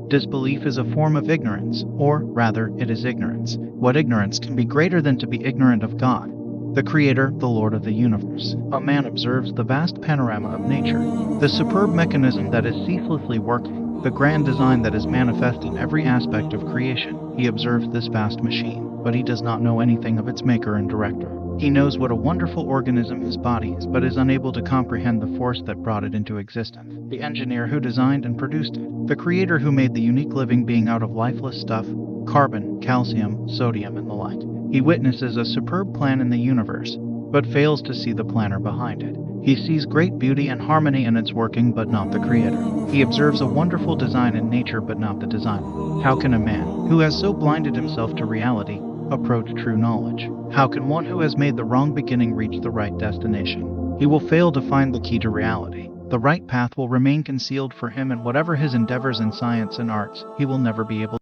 Disbelief is a form of ignorance, or rather, it is ignorance. What ignorance can be greater than to be ignorant of God, the Creator, the Lord of the universe? A man observes the vast panorama of nature, the superb mechanism that is ceaselessly working, the grand design that is manifest in every aspect of creation. He observes this vast machine, but he does not know anything of its maker and director. He knows what a wonderful organism his body is, but is unable to comprehend the force that brought it into existence, the engineer who designed and produced it, the creator who made the unique living being out of lifeless stuff, carbon, calcium, sodium, and the like. He witnesses a superb plan in the universe, but fails to see the planner behind it. He sees great beauty and harmony in its working, but not the creator. He observes a wonderful design in nature, but not the designer. How can a man, who has so blinded himself to reality, approach true knowledge? How can one who has made the wrong beginning reach the right destination? He will fail to find the key to reality. The right path will remain concealed for him, and whatever his endeavors in science and arts, he will never be able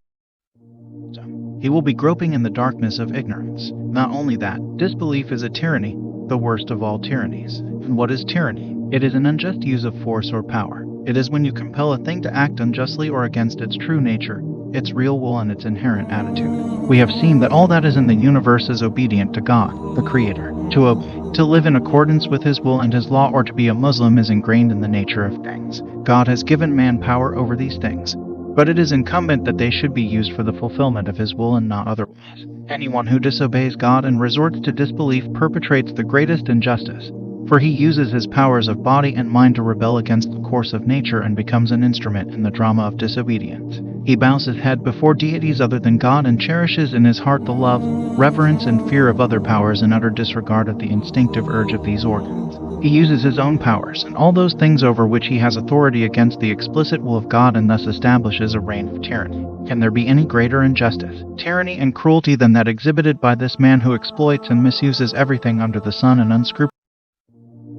to. He will be groping in the darkness of ignorance. Not only that, disbelief is a tyranny, the worst of all tyrannies. And what is tyranny? It is an unjust use of force or power. It is when you compel a thing to act unjustly or against its true nature, its real will, and its inherent attitude. We have seen that all that is in the universe is obedient to God, the Creator. To obey, to live in accordance with His will and His law, or to be a Muslim is ingrained in the nature of things. God has given man power over these things, but it is incumbent that they should be used for the fulfillment of His will and not otherwise. Anyone who disobeys God and resorts to disbelief perpetrates the greatest injustice, for he uses his powers of body and mind to rebel against the course of nature and becomes an instrument in the drama of disobedience. He bows his head before deities other than God and cherishes in his heart the love, reverence, and fear of other powers in utter disregard of the instinctive urge of these organs. He uses his own powers and all those things over which he has authority against the explicit will of God, and thus establishes a reign of tyranny. Can there be any greater injustice, tyranny, and cruelty than that exhibited by this man who exploits and misuses everything under the sun and unscrupulous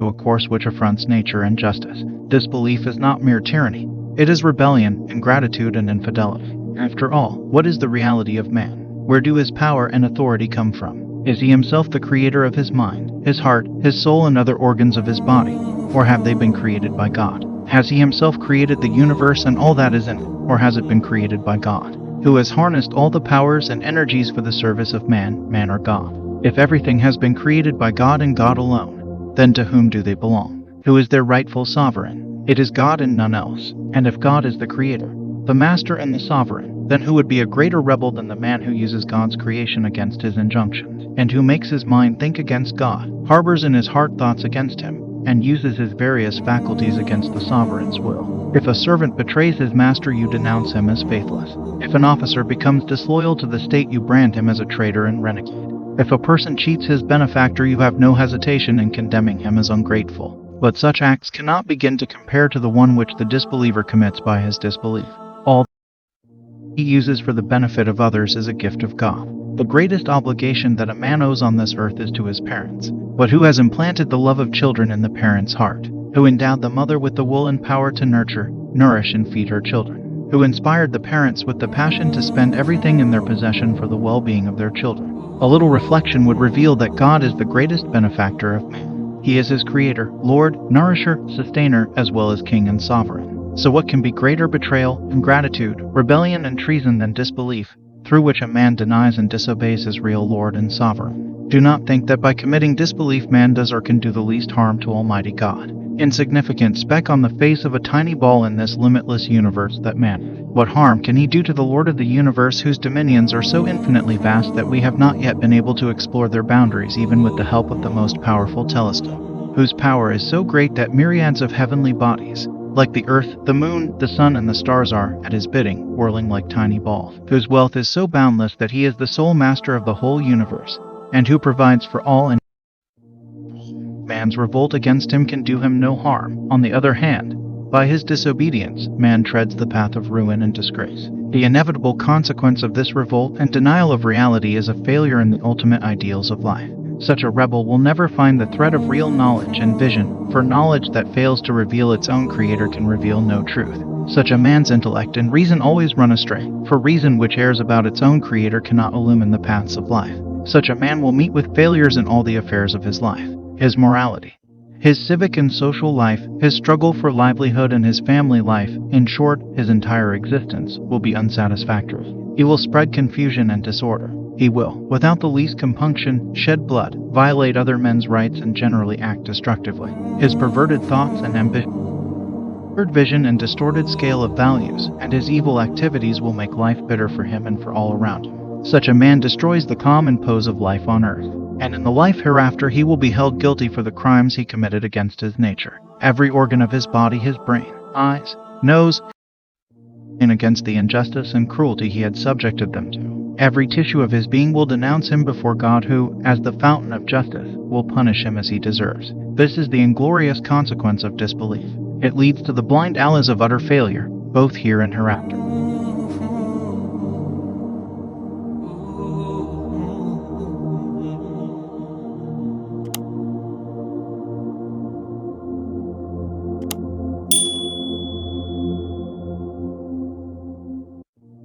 to a course which affronts nature and justice? Disbelief is not mere tyranny. It is rebellion, ingratitude, and infidelity. After all, what is the reality of man? Where do his power and authority come from? Is he himself the creator of his mind, his heart, his soul, and other organs of his body? Or have they been created by God? Has he himself created the universe and all that is in it? Or has it been created by God, who has harnessed all the powers and energies for the service of man or God? If everything has been created by God and God alone, then to whom do they belong? Who is their rightful sovereign? It is God and none else. And if God is the creator, the master, and the sovereign, then who would be a greater rebel than the man who uses God's creation against his injunctions, and who makes his mind think against God, harbors in his heart thoughts against him, and uses his various faculties against the sovereign's will? If a servant betrays his master, you denounce him as faithless. If an officer becomes disloyal to the state, you brand him as a traitor and renegade. If a person cheats his benefactor, you have no hesitation in condemning him as ungrateful. But such acts cannot begin to compare to the one which the disbeliever commits by his disbelief. All he uses for the benefit of others is a gift of God. The greatest obligation that a man owes on this earth is to his parents. But who has implanted the love of children in the parent's heart? Who endowed the mother with the will and power to nurture, nourish, and feed her children? Who inspired the parents with the passion to spend everything in their possession for the well-being of their children? A little reflection would reveal that God is the greatest benefactor of man. He is his creator, Lord, nourisher, sustainer, as well as king and sovereign. So what can be greater betrayal, ingratitude, rebellion, and treason than disbelief, through which a man denies and disobeys his real Lord and sovereign? Do not think that by committing disbelief man does or can do the least harm to Almighty God. Insignificant speck on the face of a tiny ball in this limitless universe that man is. What harm can he do to the Lord of the universe, whose dominions are so infinitely vast that we have not yet been able to explore their boundaries even with the help of the most powerful telescope, whose power is so great that myriads of heavenly bodies, like the earth, the moon, the sun, and the stars are, at his bidding, whirling like tiny balls, whose wealth is so boundless that he is the sole master of the whole universe, and who provides for all, and man's revolt against him can do him no harm. On the other hand, by his disobedience, man treads the path of ruin and disgrace. The inevitable consequence of this revolt and denial of reality is a failure in the ultimate ideals of life. Such a rebel will never find the thread of real knowledge and vision, for knowledge that fails to reveal its own creator can reveal no truth. Such a man's intellect and reason always run astray, for reason which errs about its own creator cannot illumine the paths of life. Such a man will meet with failures in all the affairs of his life. His morality, His civic and social life, his struggle for livelihood, and his family life, in short, his entire existence, will be unsatisfactory. He will spread confusion and disorder. He will, without the least compunction, shed blood, violate other men's rights, and generally act destructively. His perverted thoughts and ambition, vision, and distorted scale of values, and his evil activities will make life bitter for him and for all around him. Such a man destroys the calm and pose of life on earth, and in the life hereafter he will be held guilty for the crimes he committed against his nature. Every organ of his body, his brain, eyes, nose, and against the injustice and cruelty he had subjected them to. Every tissue of his being will denounce him before God, who, as the fountain of justice, will punish him as he deserves. This is the inglorious consequence of disbelief. It leads to the blind alleys of utter failure, both here and hereafter.